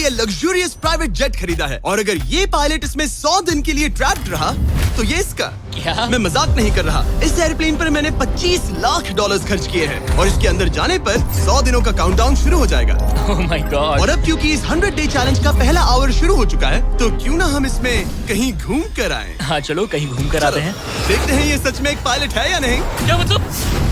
लिए luxurious private jet खरीदा है और अगर ये पायलट इसमें 100 दिन के लिए ट्रैप्ड रहा तो ये इसका। क्या? मैं मजाक नहीं कर रहा। इस एयरप्लेन पर मैंने $25 लाख खर्च किए हैं और इसके अंदर जाने पर 100 दिनों का काउंटडाउन शुरू हो जाएगा। ओह माय गॉड। और अब क्योंकि इस 100 डे चैलेंज का पहला आवर शुरू हो चुका है तो क्यों ना हम इसमें कहीं घूम कर आए। हाँ चलो कहीं घूम कर आते हैं। देखते हैं ये सच में एक पायलट है या नहीं। क्या मतलब?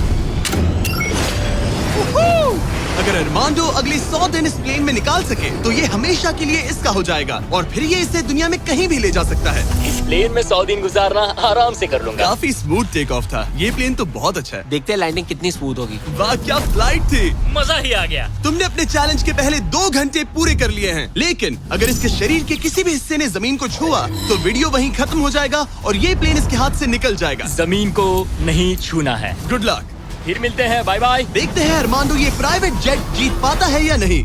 अगर अरमांडो अगले 100 दिन इस प्लेन में निकाल सके तो ये हमेशा के लिए इसका हो जाएगा और फिर ये इसे दुनिया में कहीं भी ले जा सकता है। इस प्लेन में 100 दिन गुजारना आराम से कर लूंगा। काफी स्मूथ टेक ऑफ था। ये प्लेन तो बहुत अच्छा है। देखते हैं लैंडिंग कितनी स्मूथ होगी। वाह क्या फ्लाइट थी। मजा ही आ गया। तुमने अपने चैलेंज के पहले 2 घंटे पूरे कर लिए हैं, लेकिन अगर इसके शरीर के किसी भी हिस्से ने जमीन को छुआ तो वीडियो वहीं खत्म हो जाएगा और ये प्लेन इसके हाथ से निकल जाएगा। जमीन को नहीं छूना है। Good luck. फिर मिलते हैं, बाय बाय। देखते हैं अरमांडो ये प्राइवेट जेट जीत पाता है या नहीं।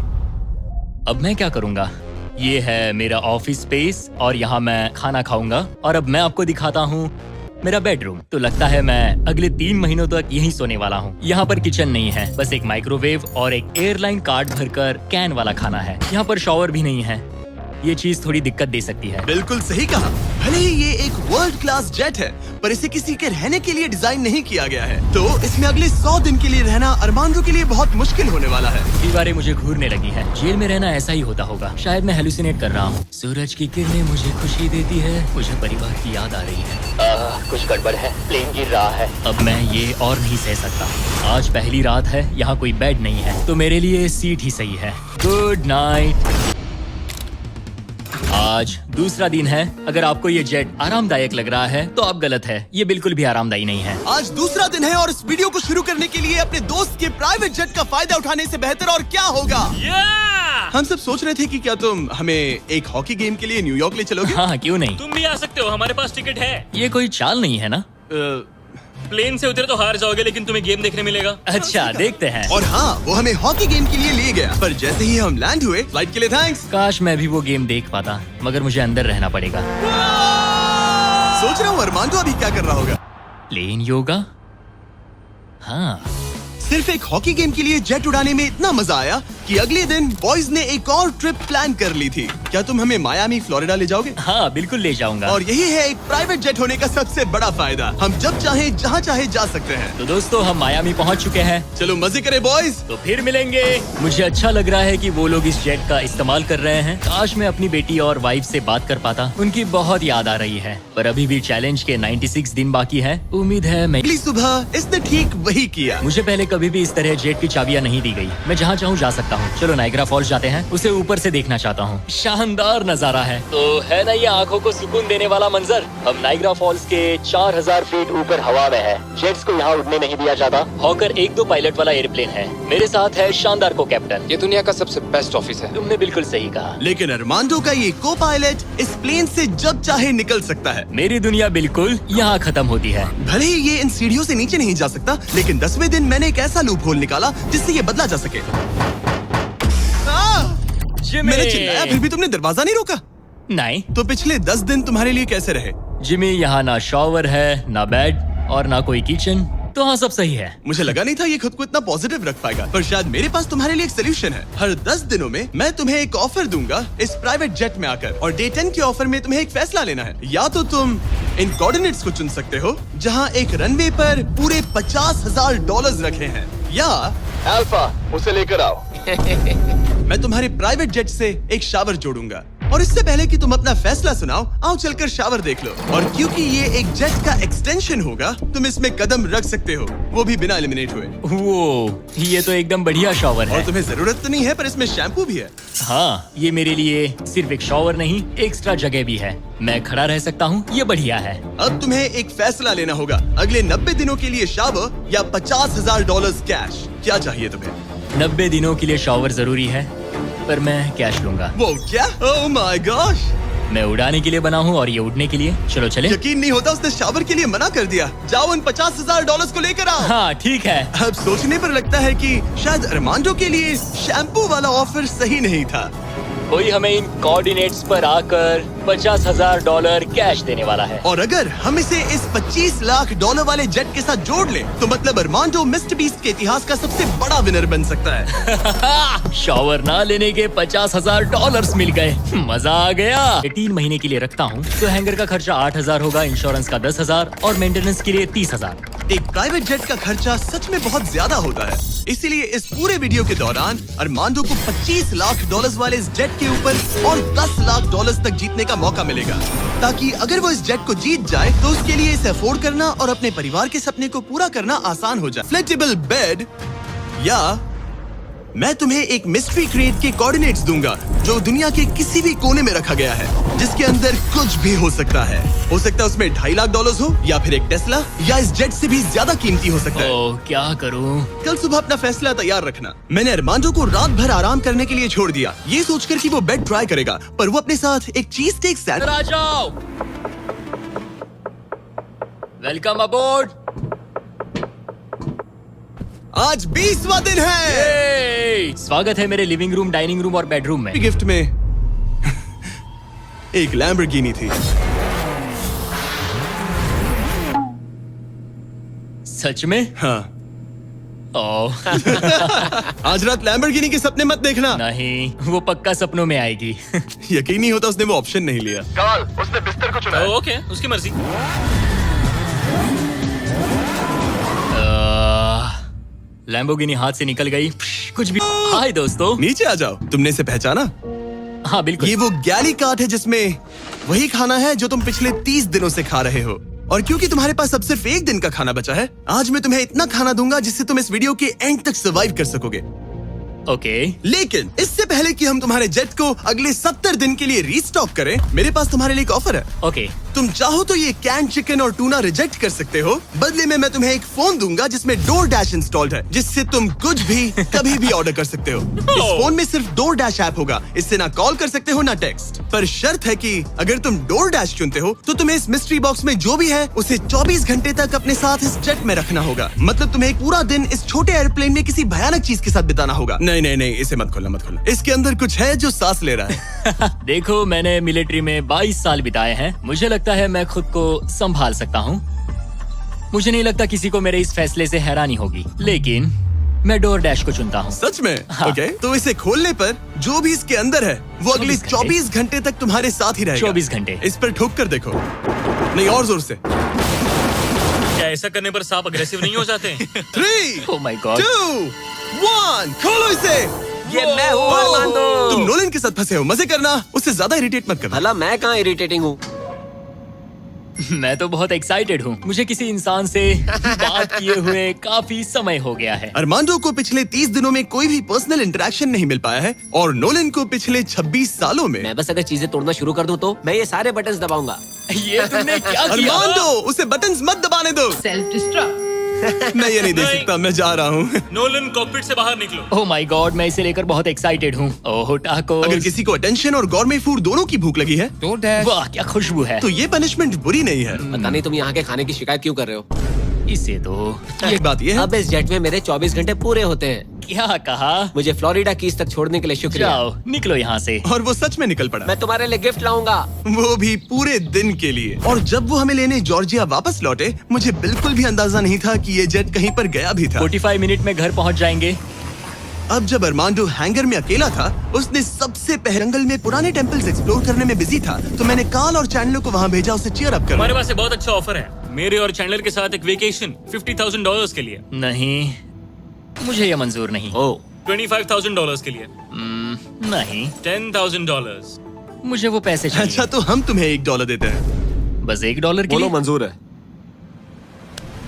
अब मैं क्या करूंगा? ये है मेरा ऑफिस स्पेस और यहाँ मैं खाना खाऊंगा और अब मैं आपको दिखाता हूँ मेरा बेडरूम। तो लगता है मैं अगले 3 महीनों तक यहीं सोने वाला हूँ। यहाँ पर किचन नहीं है, बस एक माइक्रोवेव और एक एयरलाइन कार्ड भरकर कैन वाला खाना है। यहाँ पर शॉवर भी नहीं है। ये चीज थोड़ी दिक्कत दे सकती है। बिल्कुल सही कहा। भले ही ये एक वर्ल्ड क्लास जेट है पर इसे किसी के रहने के लिए डिजाइन नहीं किया गया है, तो इसमें अगले 100 दिन के लिए रहना अरमांडो के लिए बहुत मुश्किल होने वाला है। दीवारें मुझे घूरने लगी हैं। जेल में रहना ऐसा ही होता होगा। शायद मैं हेलुसिनेट कर रहा हूँ। सूरज की किरणें मुझे खुशी देती है। मुझे परिवार की याद आ रही है। कुछ गड़बड़ है। प्लेन गिर रहा है। अब मैं ये और नहीं सह सकता। आज पहली रात है, यहाँ कोई बेड नहीं है, तो मेरे लिए सीट ही सही है। Good night. आज दूसरा दिन है। अगर आपको ये जेट आरामदायक लग रहा है तो आप गलत है। ये बिल्कुल भी आरामदायी नहीं है। आज दूसरा दिन है और इस वीडियो को शुरू करने के लिए अपने दोस्त के प्राइवेट जेट का फायदा उठाने से बेहतर और क्या होगा। हम सब सोच रहे थे कि क्या तुम हमें एक हॉकी गेम के लिए न्यूयॉर्क ले चलोगे। हाँ क्यों नहीं। तुम भी आ सकते हो, हमारे पास टिकट है। ये कोई चाल नहीं है ना। प्लेन से उतरे तो हार जाओगे लेकिन तुम्हें गेम देखने मिलेगा। अच्छा देखते हैं। और हाँ, वो हमें हॉकी गेम के लिए ले गया, पर जैसे ही हम लैंड हुए, फ्लाइट के लिए थैंक्स। काश मैं भी वो गेम देख पाता, मगर मुझे अंदर रहना पड़ेगा। सोच रहा हूँ अरमांडो अभी क्या कर रहा होगा। प्लेन योगा। हाँ सिर्फ एक हॉकी गेम के लिए जेट उड़ाने में इतना मजा आया कि अगले दिन बॉयज ने एक और ट्रिप प्लान कर ली थी। क्या तुम हमें मायामी फ्लोरिडा ले जाओगे? हाँ बिल्कुल ले जाऊंगा। और यही है एक प्राइवेट जेट होने का सबसे बड़ा फायदा। हम जब चाहे जहाँ चाहे जा सकते हैं। तो दोस्तों हम मायामी पहुँच चुके हैं। चलो मजे करें बॉयज। तो फिर मिलेंगे। मुझे अच्छा लग रहा है कि वो लोग इस जेट का इस्तेमाल कर रहे हैं। काश मैं अपनी बेटी और वाइफ से बात कर पाता। उनकी बहुत याद आ रही है। पर अभी भी चैलेंज के 96 दिन बाकी है। उम्मीद है मैं अगली सुबह इसने ठीक वही किया। मुझे पहले कभी भी इस तरह जेट की चाबियां नहीं दी गई। मैं जहाँ चाहूँ जा सकता हूँ। चलो नाइग्रा फॉल्स जाते हैं। उसे ऊपर से देखना चाहता हूँ। शानदार नजारा है। तो है ना ये आंखों को सुकून देने वाला मंजर। हम नाइग्रा फॉल्स के 4000 फीट ऊपर हवा में है। जेट्स को यहाँ उड़ने नहीं दिया जाता। हॉकर 1-2 पायलट वाला एयरप्लेन है। मेरे साथ है शानदार को कैप्टन। ये दुनिया का सबसे बेस्ट ऑफिस है। तुमने बिल्कुल सही कहा। लेकिन अरमांडो का ये को पायलट इस प्लेन से जब चाहे निकल सकता है। मेरी दुनिया बिल्कुल यहाँ खत्म होती है। भले ही ये इन सीढ़ियों से नीचे नहीं जा सकता, लेकिन 10वें दिन मैंने एक ऐसा लूप होल निकाला जिससे ये बदला जा सके। मैंने चिल्लाया फिर भी तुमने दरवाजा नहीं रोका। नहीं तो पिछले 10 दिन तुम्हारे लिए कैसे रहे? जिमी, यहाँ ना शॉवर है, ना बेड और ना कोई किचन। तो हाँ सब सही है। मुझे लगा नहीं था ये खुद को इतना पॉजिटिव रख पाएगा, पर शायद मेरे पास तुम्हारे लिए एक सोल्यूशन है। हर 10 दिनों में मैं तुम्हें एक ऑफर दूंगा इस प्राइवेट जेट में आकर, और डे 10 के ऑफर में तुम्हें एक फैसला लेना है। या तो तुम इन कोऑर्डिनेट्स को चुन सकते हो जहाँ एक रनवे पर पूरे $50,000 रखे हैं, या अल्फा उसे लेकर आओ। मैं तुम्हारे प्राइवेट जेट से एक शावर जोड़ूंगा, और इससे पहले कि तुम अपना फैसला सुनाओ, आओ चलकर शावर देख लो। और क्योंकि ये एक जेट का एक्सटेंशन होगा, तुम इसमें कदम रख सकते हो, वो भी बिना एलिमिनेट हुए। वो ये तो एकदम बढ़िया शॉवर है। और तुम्हें जरूरत तो नहीं है, पर इसमें शैम्पू भी है। हाँ ये मेरे लिए सिर्फ एक शॉवर नहीं, एक्स्ट्रा जगह भी है। मैं खड़ा रह सकता हूँ, ये बढ़िया है। अब तुम्हें एक फैसला लेना होगा, अगले 90 दिनों के लिए शावर या $50,000 कैश। क्या चाहिए तुम्हें? 90 दिनों के लिए शॉवर जरूरी है, पर मैं कैश लूंगा। वो क्या? Oh my gosh! मैं उड़ाने के लिए बना हूँ और ये उड़ने के लिए। चलो चले। यकीन नहीं होता उसने शावर के लिए मना कर दिया। जाओ उन $50,000 को लेकर आओ। हाँ ठीक है। अब सोचने पर लगता है कि शायद अरमांडो के लिए शैम्पू वाला ऑफर सही नहीं था। कोई हमें इन कोऑर्डिनेट्स पर आकर $50,000 कैश देने वाला है। और अगर हम इसे इस $25 लाख वाले जेट के साथ जोड़ लें, तो मतलब अरमांडो मिस्टर बीस्ट के इतिहास का सबसे बड़ा विनर बन सकता है। शॉवर ना लेने के $50,000 मिल गए, मजा आ गया। 3 महीने के लिए रखता हूँ तो हैंगर का खर्चा 8,000 होगा, इंश्योरेंस का 10,000 और मेंटेनेंस के लिए 30,000। एक प्राइवेट जेट का खर्चा सच में बहुत ज्यादा होता है, इसीलिए इस पूरे वीडियो के दौरान अरमांडो को $25 लाख वाले इस जेट के ऊपर और $10 लाख तक जीतने का मौका मिलेगा, ताकि अगर वो इस जेट को जीत जाए तो उसके लिए इसे अफोर्ड करना और अपने परिवार के सपने को पूरा करना आसान हो जाए। फ्लेक्सिबल बेड, या मैं तुम्हें एक मिस्ट्री क्रेट के कोऑर्डिनेट्स दूंगा जो दुनिया के किसी भी कोने में रखा गया है, जिसके अंदर कुछ भी हो सकता है। हो सकता है उसमें $2.5 लाख हो, या फिर एक टेस्ला, या इस जेट से भी ज्यादा कीमती हो सकता है। ओह, क्या करूं? कल सुबह अपना फैसला तैयार रखना। मैंने अरमांडो को रात भर आराम करने के लिए छोड़ दिया, ये सोचकर कि वो बेड ट्राई करेगा, पर वो अपने साथ एक चीज स्टेक सैंडविच। आ जाओ। Welcome aboard. आज 20वां दिन है। स्वागत है मेरे लिविंग रूम, डाइनिंग रूम और बेडरूम में। गिफ्ट में एक लैम्बोर्गिनी थी। सच में? हाँ। ओह आज रात लैम्बोर्गिनी के सपने मत देखना। नहीं, वो पक्का सपनों में आएगी। यकीन नहीं होता उसने वो ऑप्शन नहीं लिया। कल उसने बिस्तर को चुना। ओके, उसकी मर्जी। लैम्बोर्गिनी हाथ से निकल गई। कुछ भी। हाय दोस्तों। नीचे आ जाओ। तुमने इसे पहचाना? हाँ बिल्कुल। ये वो गैली कार्ट है जिसमें वही खाना है जो तुम पिछले 30 दिनों से खा रहे हो। और क्योंकि तुम्हारे पास अब सिर्फ 1 दिन का खाना बचा है, आज मैं तुम्हें इतना खाना दूंगा जिससे तुम इस वीडियो के एंड तक सर्वाइव कर सकोगे। ओके। लेकिन इससे पहले कि हम तुम्हारे जेट को अगले 70 दिन के लिए रीस्टॉक करें, मेरे पास तुम्हारे लिए एक ऑफर है। ओके। तुम चाहो तो ये कैन चिकन और टूना रिजेक्ट कर सकते हो, बदले में मैं तुम्हें एक फोन दूंगा जिसमें DoorDash इंस्टॉल्ड है, जिससे तुम कुछ भी कभी भी ऑर्डर कर सकते हो। इस फोन में सिर्फ DoorDash ऐप होगा, इससे ना कॉल कर सकते हो ना टेक्स्ट। पर शर्त है कि अगर तुम DoorDash चुनते हो तो तुम्हें इस मिस्ट्री बॉक्स में जो भी है उसे 24 घंटे तक अपने साथ इस जेट में रखना होगा। मतलब तुम्हें एक पूरा दिन इस छोटे एयरप्लेन में किसी भयानक चीज के साथ बिताना होगा। नहीं नहीं नहीं, इसे मत खोलना मत खोलना। इसके अंदर कुछ है जो सांस ले रहा है। देखो, मैंने मिलिट्री में 22 साल बिताए हैं। मुझे लगता है मैं खुद को संभाल सकता हूँ। मुझे नहीं लगता किसी को मेरे इस फैसले से हैरानी होगी, लेकिन मैं DoorDash को चुनता हूँ। सच में? हाँ। ओके, तो इसे खोलने पर जो भी इसके अंदर है वो अगले 24 घंटे तक तुम्हारे साथ ही रहेगा। 24 घंटे। इस पर ठोक कर देखो। नहीं, और जोर से। क्या ऐसा करने पर सांप अग्रेसिव नहीं हो जाते? 3, Oh my God. 2, 1, खोलो इसे। ये मैं हूँ अरमांडो। तुम नोलन के साथ फंसे हो, मजे करना, उससे ज्यादा इरिटेट मत करना। भला मैं कहाँ इरिटेटिंग हूँ? मैं तो बहुत एक्साइटेड हूँ। मुझे किसी इंसान से बात किए हुए काफी समय हो गया है। अरमांडो को पिछले 30 दिनों में कोई भी पर्सनल इंटरेक्शन नहीं मिल पाया है, और नोलन को पिछले 26 सालों में। मैं बस अगर चीजें तोड़ना शुरू कर दूं तो मैं ये सारे बटन्स दबाऊंगा। ये तुमने क्या किया? अरमांडो, उसे बटन्स मत दबाने दो। Self destruct. मैं ये नहीं देख सकता, मैं जा रहा हूँ। नोलन, कॉकपिट से बाहर निकलो। ओह माय गॉड, मैं इसे लेकर बहुत एक्साइटेड हूँ। ओह टाको। अगर किसी को अटेंशन और गॉर्मे फूड दोनों की भूख लगी है, वाह क्या खुशबू है। तो ये पनिशमेंट बुरी नहीं है। पता नहीं तुम यहाँ के खाने की शिकायत क्यों कर रहे हो? इसे तो एक बात ये है, अब इस जेट में मेरे 24 घंटे पूरे होते हैं। क्या कहा? मुझे फ्लोरिडा कीज तक छोड़ने के लिए शुक्रिया। जाओ, निकलो यहाँ से। और वो सच में निकल पड़ा, मैं तुम्हारे लिए गिफ्ट लाऊंगा। वो भी पूरे दिन के लिए। और जब वो हमें लेने जॉर्जिया वापस लौटे, मुझे बिल्कुल भी अंदाजा नहीं था कि ये जेट कहीं पर गया भी था। 45 मिनट में घर पहुँच जाएंगे। अब जब अरमांडो हैंगर में अकेला था, उसने सबसे पहले जंगल में पुराने टेम्पल्स एक्सप्लोर करने में बिजी था, तो मैंने कार्ल और चैंडलर को वहाँ भेजा उसे चीयर अप करने। हमारे पास एक बहुत अच्छा ऑफर है, मेरे और चैंडलर के साथ एक वेकेशन $50,000 के लिए। नहीं, मुझे ये मंजूर नहीं। ओह, $25,000 के लिए। नहीं, $10,000। मुझे वो पैसे चाहिए। अच्छा, तो हम तुम्हें $1 देते हैं। बस $1 के बोलो लिए? मंजूर है।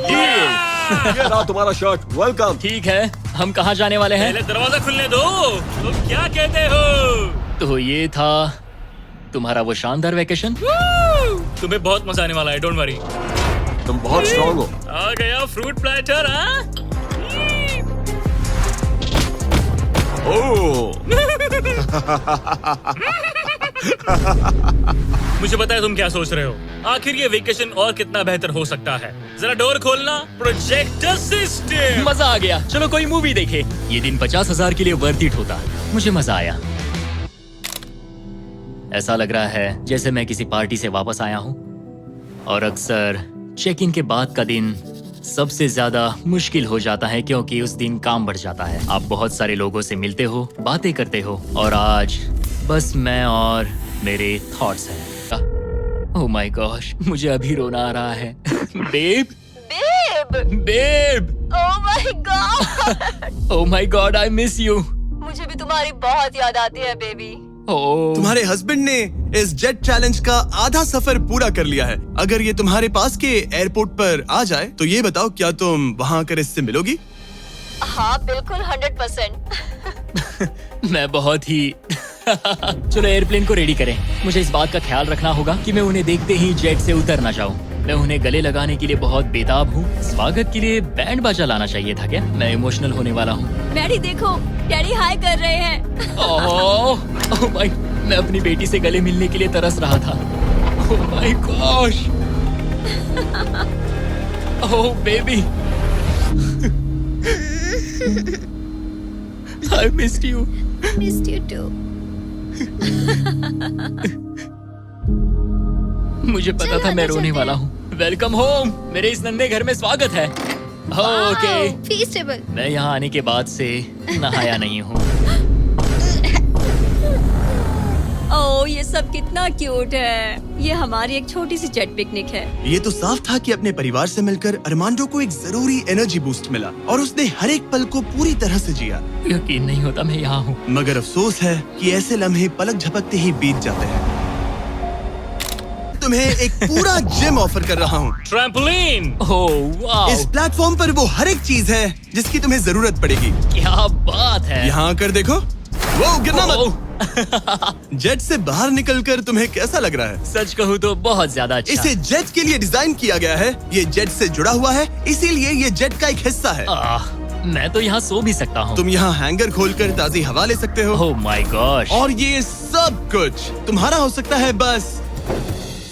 ये रहा तुम्हारा शर्ट, वेलकम। ठीक है, हम कहाँ जाने वाले हैं? पहले दरवाजा खुलने दो। तुम क्या कहते हो? तो ये था तुम्हारा वो शानदार वेकेशन। तुम्हें बहुत मजा आने वाला है, डोंट वरी। तुम बहुत स्ट्रॉन्ग हो। आ गया फ्रूट प्लेटर। हाँ, मुझे पता है तुम क्या सोच रहे हो। आखिर ये वेकेशन और कितना बेहतर हो सकता है। जरा डोर खोलना। Projector system. मजा आ गया। चलो कोई मूवी देखे। ये दिन 50,000 के लिए वर्थ इट होता। मुझे मजा आया। ऐसा लग रहा है जैसे मैं किसी पार्टी से वापस आया हूँ। और अक्सर चेक इन के बाद का दिन सबसे ज्यादा मुश्किल हो जाता है क्योंकि उस दिन काम बढ़ जाता है। आप बहुत सारे लोगों से मिलते हो, बातें करते हो, और आज बस मैं और मेरे थॉट्स हैं। ओह माय गॉश, मुझे अभी रोना आ रहा है। Babe, babe, babe, oh my God, oh my God, I miss you. मुझे भी तुम्हारी बहुत याद आती है बेबी। ओह, तुम्हारे हस्बैंड ने इस जेट चैलेंज का आधा सफर पूरा कर लिया है। अगर ये तुम्हारे पास के एयरपोर्ट पर आ जाए तो ये बताओ, क्या तुम वहाँ आकर इससे मिलोगी? हाँ बिल्कुल, 100%। मैं बहुत ही चलो एयरप्लेन को रेडी करें। मुझे इस बात का ख्याल रखना होगा कि मैं उन्हें देखते ही जेट से उतर ना जाऊं। मैं उन्हें गले लगाने के लिए बहुत बेताब हूँ। स्वागत के लिए बैंड बाजा लाना चाहिए था क्या? मैं इमोशनल होने वाला हूँ। डैडी देखो, डैडी हाय कर रहे हैं। ओह माय, मैं अपनी बेटी से गले मिलने के लिए तरस रहा था। Oh my gosh, oh baby, I missed you. Missed you too. मुझे पता था मैं रोने वाला हूँ। वेलकम होम, मेरे इस नन्हे घर में स्वागत है। Okay, Feastable. मैं यहाँ आने के बाद से नहाया नहीं हूँ। ओह ये सब कितना क्यूट है। ये हमारी एक छोटी सी जेट पिकनिक है। ये तो साफ था कि अपने परिवार से मिलकर अरमांडो को एक जरूरी एनर्जी बूस्ट मिला और उसने हर एक पल को पूरी तरह से जिया। यकीन नहीं होता मैं यहाँ हूँ। मगर अफसोस है कि ऐसे लम्हे पलक झपकते ही बीत जाते हैं। तुम्हें एक पूरा जिम ऑफर कर रहा हूँ। ट्रैम्पोलिन। ओह वाह, इस प्लेटफॉर्म पर वो हर एक चीज है जिसकी तुम्हें जरूरत पड़ेगी। क्या बात है। यहाँ आकर देखो। वो गिरना मत। ओह, जेट से बाहर निकलकर तुम्हें कैसा लग रहा है? सच कहूँ तो बहुत ज्यादा अच्छा। इसे जेट के लिए डिजाइन किया गया है। ये जेट से जुड़ा हुआ है, इसीलिए ये जेट का एक हिस्सा है। मैं तो यहाँ सो भी सकता हूँ। तुम यहाँ हैंगर खोलकर ताजी हवा ले सकते हो। ओह माय गॉश, और ये सब कुछ तुम्हारा हो सकता है बस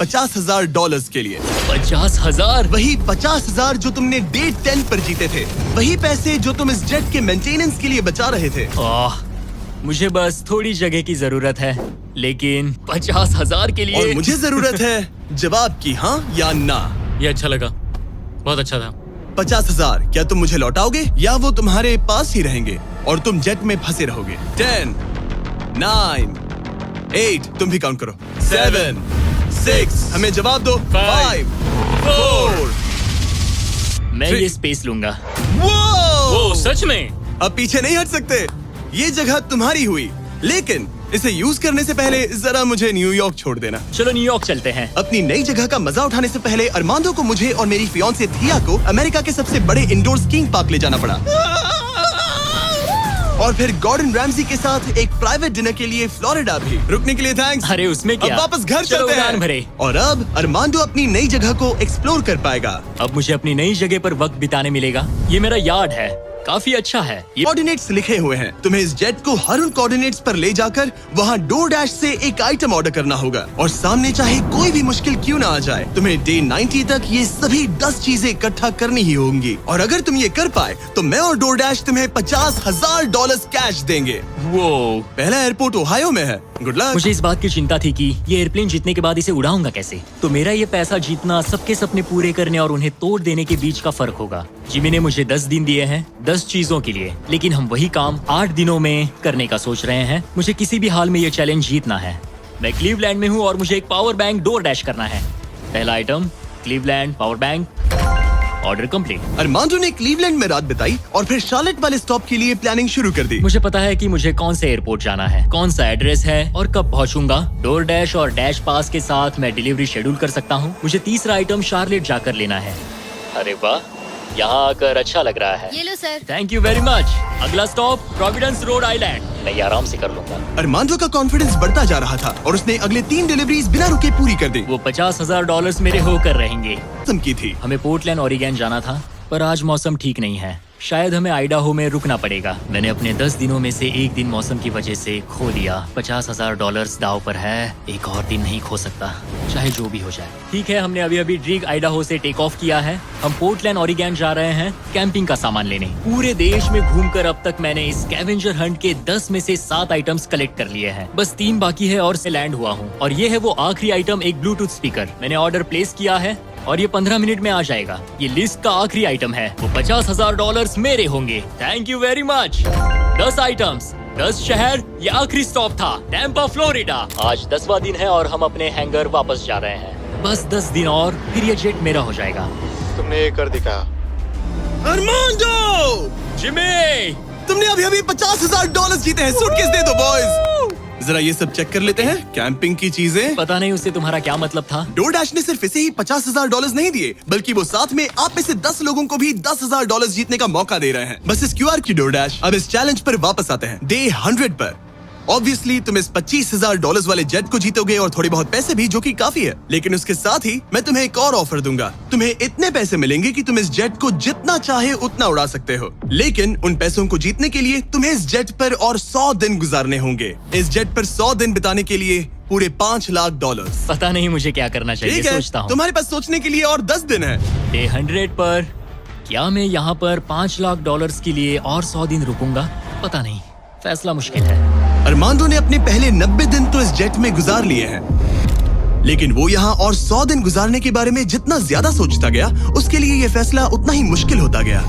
$50,000 के लिए। 50,000? वही 50,000 जो तुमने डे 10 पर जीते थे, वही पैसे जो तुम इस जेट के मेंटेनेंस के लिए बचा रहे थे। मुझे बस थोड़ी जगह की जरूरत है, लेकिन 50,000 के लिए। और मुझे जरूरत है जवाब की, हाँ या ना। ये अच्छा लगा, बहुत अच्छा था। 50,000 क्या तुम मुझे लौटाओगे या वो तुम्हारे पास ही रहेंगे और तुम जेट में फंसे रहोगे? 10, 9, 8, तुम भी काउंट करो। 7, 6, हमें जवाब दो। 5, 4। मैं ये स्पेस लूंगा। ओ सच में? अब पीछे नहीं हट सकते। ये जगह तुम्हारी हुई, लेकिन इसे यूज करने से पहले जरा मुझे न्यूयॉर्क छोड़ देना। चलो न्यूयॉर्क चलते हैं। अपनी नई जगह का मजा उठाने से पहले अरमांडो को, मुझे और मेरी फियांसे थिया को अमेरिका के सबसे बड़े इंडोर स्कीइंग पार्क ले जाना पड़ा। और फिर गॉर्डन रैमजी के साथ एक प्राइवेट डिनर के लिए फ्लोरिडा भी। रुकने के लिए थैंक्स। अरे उसमें क्या? अब वापस घर चलो चलते उड़ान हैं। भरे। और अब अरमांडो अपनी नई जगह को एक्सप्लोर कर पाएगा। अब मुझे अपनी नई जगह पर वक्त बिताने मिलेगा। ये मेरा यार्ड है, काफी अच्छा है। ये कोऑर्डिनेट्स लिखे हुए हैं। तुम्हें इस जेट को हर उन कोऑर्डिनेट्स पर ले जाकर वहाँ डोरडैश से एक आइटम ऑर्डर करना होगा और सामने चाहे कोई भी मुश्किल क्यों ना आ जाए, तुम्हें डे 90 तक ये सभी 10 चीजें इकट्ठा करनी ही होंगी। और अगर तुम ये कर पाए तो मैं और डोरडैश तुम्हें $50,000 कैश देंगे। वो पहला एयरपोर्ट ओहायो में है। Good luck. मुझे इस बात की चिंता थी कि ये एयरप्लेन जीतने के बाद इसे उड़ाऊंगा कैसे। तो मेरा ये पैसा जीतना सबके सपने पूरे करने और उन्हें तोड़ देने के बीच का फर्क होगा। जिमी ने मुझे 10 दिन दिए हैं 10 चीजों के लिए, लेकिन हम वही काम 8 दिनों में करने का सोच रहे हैं। मुझे किसी भी हाल में ये चैलेंज जीतना है। मैं क्लीवलैंड में हूँ और मुझे एक पावर बैंक डोरडैश करना है। पहला item Cleveland power bank. Order complete. Armando ने क्लीवलैंड में रात बिताई और फिर शार्लेट वाले स्टॉप के लिए प्लानिंग शुरू कर दी। मुझे पता है कि मुझे कौन से एयरपोर्ट जाना है, कौन सा एड्रेस है और कब पहुंचूंगा। डोरडैश और डैश पास के साथ मैं डिलीवरी शेड्यूल कर सकता हूं। मुझे तीसरा आइटम शार्लेट जाकर लेना है। अरे वाह, यहाँ आकर अच्छा लग रहा है। ये लो sir. Thank you very much. अगला स्टॉप प्रोविडेंस रोड आइलैंड। मैं ये आराम से कर लूंगा। अरमांडो का कॉन्फिडेंस बढ़ता जा रहा था और उसने अगले 3 डिलीवरीज बिना रुके पूरी कर दी। वो $50,000 मेरे होकर रहेंगे। खत्म की थी। हमें पोर्टलैंड ओरिगन जाना था, पर आज मौसम ठीक नहीं है। शायद हमें आइडाहो में रुकना पड़ेगा। मैंने अपने 10 दिनों में से एक दिन मौसम की वजह से खो दिया। $50,000 दाव पर है। एक और दिन नहीं खो सकता, चाहे जो भी हो जाए। ठीक है, हमने अभी ड्रीग आइडाहो से टेक ऑफ किया है। हम पोर्टलैंड ओरिगन जा रहे हैं कैंपिंग का सामान लेने। पूरे देश में घूमकर अब तक मैंने इस स्कैवेंजर हंट के 10 में से 7 आइटम्स कलेक्ट कर लिए हैं। बस 3 बाकी है और से लैंड हुआ हूँ। और ये है वो आखिरी आइटम, एक ब्लूटूथ स्पीकर। मैंने ऑर्डर प्लेस किया है और ये 15 मिनट में आ जाएगा। ये लिस्ट का आखिरी आइटम है। वो $50,000 मेरे होंगे। Thank you very much. 10 items, 10 शहर, ये आखिरी स्टॉप था, टैम्पा फ्लोरिडा। आज 10वां दिन है और हम अपने हैंगर वापस जा रहे हैं। बस 10 दिन और फिर ये जेट मेरा हो जाएगा। तुमने ये कर दिखाया। अरमांडो, जिमी, तुमने अभी $50,000 जीते हैं। सूटकेस दे दो बॉयज। जरा ये सब चेक कर लेते हैं, कैंपिंग की चीजें। पता नहीं उससे तुम्हारा क्या मतलब था। डोरडैश ने सिर्फ इसे ही $50,000 नहीं दिए, बल्कि वो साथ में आप में से 10 लोगों को भी $10,000 जीतने का मौका दे रहे हैं। बस इस QR की डोरडैश। अब इस चैलेंज पर वापस आते हैं, डे 100 पर। ऑब्वियसली तुम इस $25,000 वाले जेट को जीतोगे और थोड़े बहुत पैसे भी, जो कि काफी है। लेकिन उसके साथ ही मैं तुम्हें एक और ऑफर दूंगा। तुम्हें इतने पैसे मिलेंगे कि तुम इस जेट को जितना चाहे उतना उड़ा सकते हो। लेकिन उन पैसों को जीतने के लिए तुम्हें इस जेट पर और 100 दिन गुजारने होंगे। इस जेट पर 100 दिन बिताने के लिए पूरे $5,00,000। पता नहीं मुझे क्या करना चाहिए, ठीक है, सोचता हूँ। तुम्हारे पास सोचने के लिए और 10 दिन है। डे 100 पर क्या मैं यहाँ पर $5,00,000 के लिए और 100 दिन रुकूंगा? पता नहीं, फैसला मुश्किल है। अरमांडो ने अपने पहले 90 दिन तो इस जेट में गुजार लिए हैं, लेकिन वो यहाँ और 100 दिन गुजारने के बारे में जितना ज्यादा सोचता गया, उसके लिए ये फैसला उतना ही मुश्किल होता गया।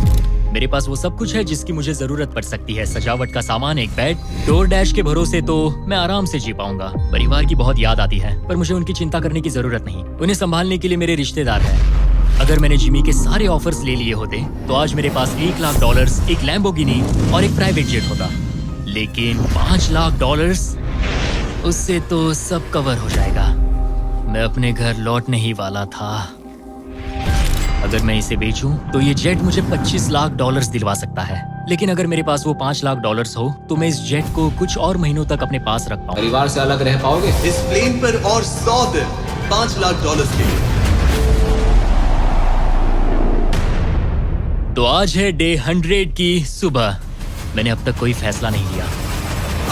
मेरे पास वो सब कुछ है जिसकी मुझे जरूरत पड़ सकती है। सजावट का सामान, एक बेड। डोरडैश के भरोसे तो मैं आराम से जी पाऊंगा। परिवार की बहुत याद आती है, पर मुझे उनकी चिंता करने की जरूरत नहीं। उन्हें संभालने के लिए मेरे रिश्तेदार हैं। अगर मैंने जिमी के सारे ऑफर्स ले लिए होते तो आज मेरे पास $1,00,000, एक लैम्बोर्गिनी और एक प्राइवेट जेट होता। लेकिन $5,00,000, उससे तो सब कवर हो जाएगा। मैं अपने घर लौटने ही वाला था। अगर मैं इसे बेचूं तो ये जेट मुझे $25,00,000 दिलवा सकता है। लेकिन अगर मेरे पास वो $5,00,000 हो तो मैं इस जेट को कुछ और महीनों तक अपने पास रख पाऊं। परिवार से अलग रह पाओगे? इस प्लेन पर और 100 दिन $5,00,000 के लिए। तो आज है डे 100 की सुबह। मैंने अब तक कोई फैसला नहीं लिया।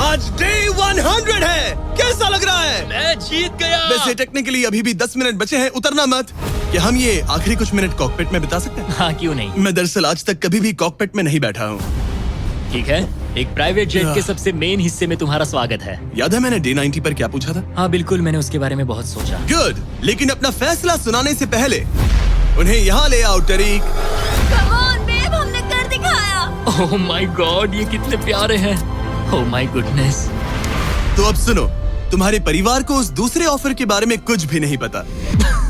आज डे 100 है। कैसा लग रहा है? मैं जीत गया। वैसे टेक्निकली अभी भी 10 मिनट बचे हैं, उतरना मत। क्या हम ये आखिरी कुछ मिनट कॉकपिट में बिता सकते हैं? हाँ, क्यों नहीं। मैं दरअसल आज तक कभी भी कॉकपिट में नहीं बैठा हूँ। ठीक है, एक प्राइवेट जेट के सबसे मेन हिस्से में तुम्हारा स्वागत है। याद है मैंने डे 90 पर क्या पूछा था? हाँ बिल्कुल, मैंने उसके बारे में बहुत सोचा। गुड, लेकिन अपना फैसला सुनाने से पहले उन्हें यहाँ ले आओ टरीक। Come on, babe, हमने कर दिखाया। ओह माय गॉड, ये कितने प्यारे हैं। Oh my goodness. तो अब सुनो, तुम्हारे परिवार को उस दूसरे ऑफर के बारे में कुछ भी नहीं पता।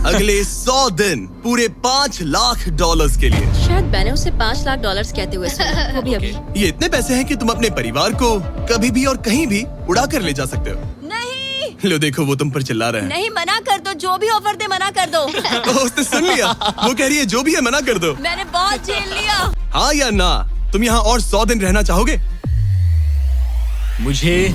अगले 100 दिन पूरे $5,00,000 के लिए। शायद मैंने उसे $5,00,000 कहते हुए सुना, वो भी अभी। ये इतने पैसे हैं कि तुम अपने परिवार को कभी भी और कहीं भी उड़ा कर ले जा सकते हो। नहीं लो देखो, वो तुम पर चिल्ला रहे हैं। नहीं, मना कर दो। जो भी ऑफर दे मना कर दो। ओह, उसने सुन लिया। वो कह रही है जो भी है मना कर दो। मैंने बहुत झेल लिया। हाँ या ना? तुम यहाँ और 100 दिन रहना चाहोगे? मुझे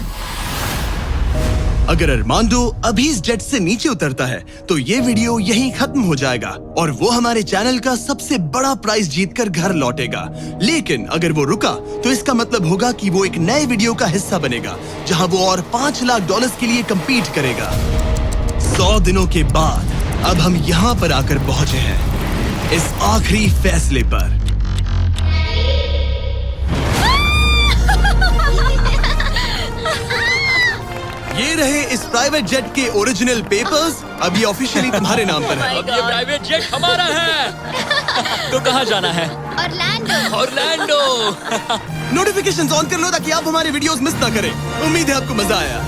अगर अरमांडो अभी इस जेट से नीचे उतरता है तो ये वीडियो यहीं खत्म हो जाएगा और वो हमारे चैनल का सबसे बड़ा प्राइज जीतकर घर लौटेगा। लेकिन अगर वो रुका तो इसका मतलब होगा कि वो एक नए वीडियो का हिस्सा बनेगा जहां वो और $5,00,000 के लिए compete करेगा। 100 दिनों के बाद अब हम यहाँ पर आकर पहुंचे हैं, इस आखिरी फैसले पर। ये रहे इस प्राइवेट जेट के ओरिजिनल पेपर्स। अब ये ऑफिशियली तुम्हारे नाम पर है। अब ये प्राइवेट जेट हमारा है। तो कहाँ जाना है? ऑरलैंडो। ऑरलैंडो। नोटिफिकेशंस ऑन कर लो ताकि आप हमारे वीडियोस मिस ना करें। उम्मीद है आपको मजा आया।